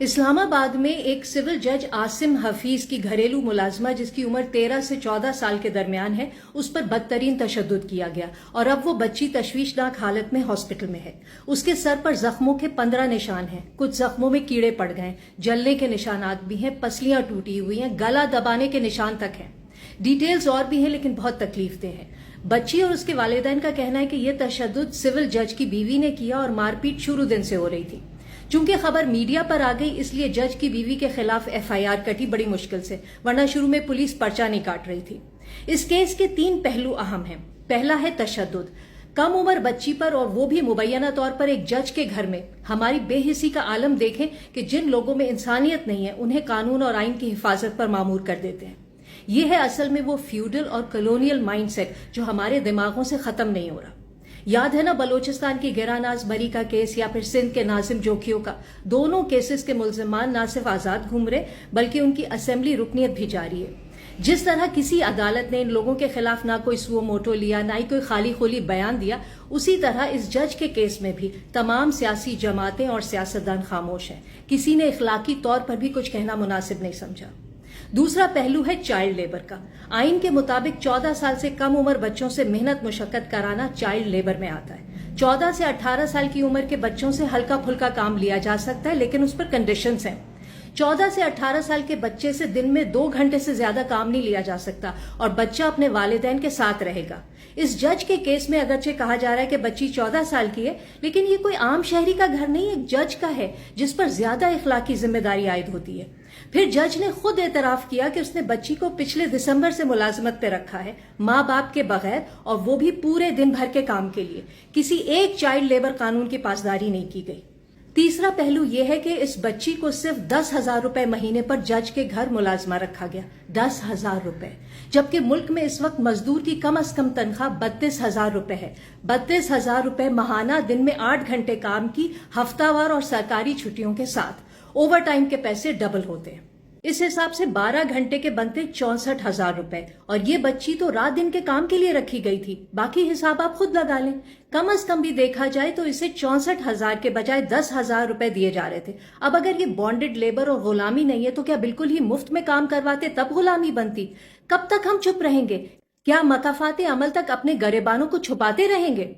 اسلام آباد میں ایک سول جج عاصم حفیظ کی گھریلو ملازمہ جس کی عمر 13 سے 14 سال کے درمیان ہے اس پر بدترین تشدد کیا گیا اور اب وہ بچی تشویشناک حالت میں ہاسپٹل میں ہے۔ اس کے سر پر زخموں کے 15 نشان ہیں، کچھ زخموں میں کیڑے پڑ گئے، جلنے کے نشانات بھی ہیں، پسلیاں ٹوٹی ہوئی ہیں، گلا دبانے کے نشان تک ہیں۔ ڈیٹیلز اور بھی ہیں لیکن بہت تکلیف دہ ہیں۔ بچی اور اس کے والدین کا کہنا ہے کہ یہ تشدد سول جج کی بیوی نے کیا اور مار پیٹ شروع دن سے ہو رہی تھی۔ چونکہ خبر میڈیا پر آ گئی اس لیے جج کی بیوی کے خلاف FIR کٹی بڑی مشکل سے، ورنہ شروع میں پولیس پرچہ نہیں کاٹ رہی تھی۔ اس کیس کے 3 پہلو اہم ہیں۔ پہلا ہے تشدد، کم عمر بچی پر، اور وہ بھی مبینہ طور پر ایک جج کے گھر میں۔ ہماری بے حسی کا عالم دیکھیں کہ جن لوگوں میں انسانیت نہیں ہے انہیں قانون اور آئین کی حفاظت پر مامور کر دیتے ہیں۔ یہ ہے اصل میں وہ فیوڈل اور کلونیل مائنڈ سیٹ جو ہمارے دماغوں سے ختم نہیں ہو رہا۔ یاد ہے نا بلوچستان کی گراناز مری کا کیس یا پھر سندھ کے ناظم جوکھیوں کا؟ دونوں کیسز کے ملزمان نہ صرف آزاد گھوم رہے بلکہ ان کی اسمبلی رکنیت بھی جاری ہے۔ جس طرح کسی عدالت نے ان لوگوں کے خلاف نہ کوئی سو موٹو لیا نہ ہی کوئی خالی خولی بیان دیا، اسی طرح اس جج کے کیس میں بھی تمام سیاسی جماعتیں اور سیاستدان خاموش ہیں۔ کسی نے اخلاقی طور پر بھی کچھ کہنا مناسب نہیں سمجھا۔ دوسرا پہلو ہے چائلڈ لیبر کا۔ آئین کے مطابق 14 سال سے کم عمر بچوں سے محنت مشقت کرانا چائلڈ لیبر میں آتا ہے۔ 14 سے 18 سال کی عمر کے بچوں سے ہلکا پھلکا کام لیا جا سکتا ہے لیکن اس پر کنڈیشنز ہیں۔ 14 سے 18 سال کے بچے سے دن میں 2 گھنٹے سے زیادہ کام نہیں لیا جا سکتا اور بچہ اپنے والدین کے ساتھ رہے گا۔ اس جج کے کیس میں اگرچہ کہا جا رہا ہے کہ بچی 14 سال کی ہے لیکن یہ کوئی عام شہری کا گھر نہیں، ایک جج کا ہے جس پر زیادہ اخلاقی ذمہ داری عائد ہوتی ہے۔ پھر جج نے خود اعتراف کیا کہ اس نے بچی کو پچھلے دسمبر سے ملازمت پہ رکھا ہے، ماں باپ کے بغیر، اور وہ بھی پورے دن بھر کے کام کے لیے۔ کسی ایک چائلڈ لیبر قانون کی پاسداری نہیں کی گئی۔ تیسرا پہلو یہ ہے کہ اس بچی کو صرف 10,000 روپے مہینے پر جج کے گھر ملازمہ رکھا گیا۔ 10,000 روپے، جبکہ ملک میں اس وقت مزدور کی کم از کم تنخواہ 32,000 روپے ہے۔ 32,000 روپے ماہانہ، دن میں 8 گھنٹے کام کی، ہفتہ وار اور سرکاری چھٹیوں کے ساتھ۔ اوور ٹائم کے پیسے ڈبل ہوتے ہیں۔ اس حساب سے 12 گھنٹے کے بنتے 64,000 روپے، اور یہ بچی تو رات دن کے کام کے لیے رکھی گئی تھی۔ باقی حساب آپ خود لگا لیں۔ کم از کم بھی دیکھا جائے تو اسے 64,000 کے بجائے 10,000 روپے دیے جا رہے تھے۔ اب اگر یہ بانڈڈ لیبر اور غلامی نہیں ہے تو کیا بالکل ہی مفت میں کام کرواتے تب غلامی بنتی؟ کب تک ہم چپ رہیں گے؟ کیا مکافات عمل تک اپنے گریبانوں کو چھپاتے رہیں گے؟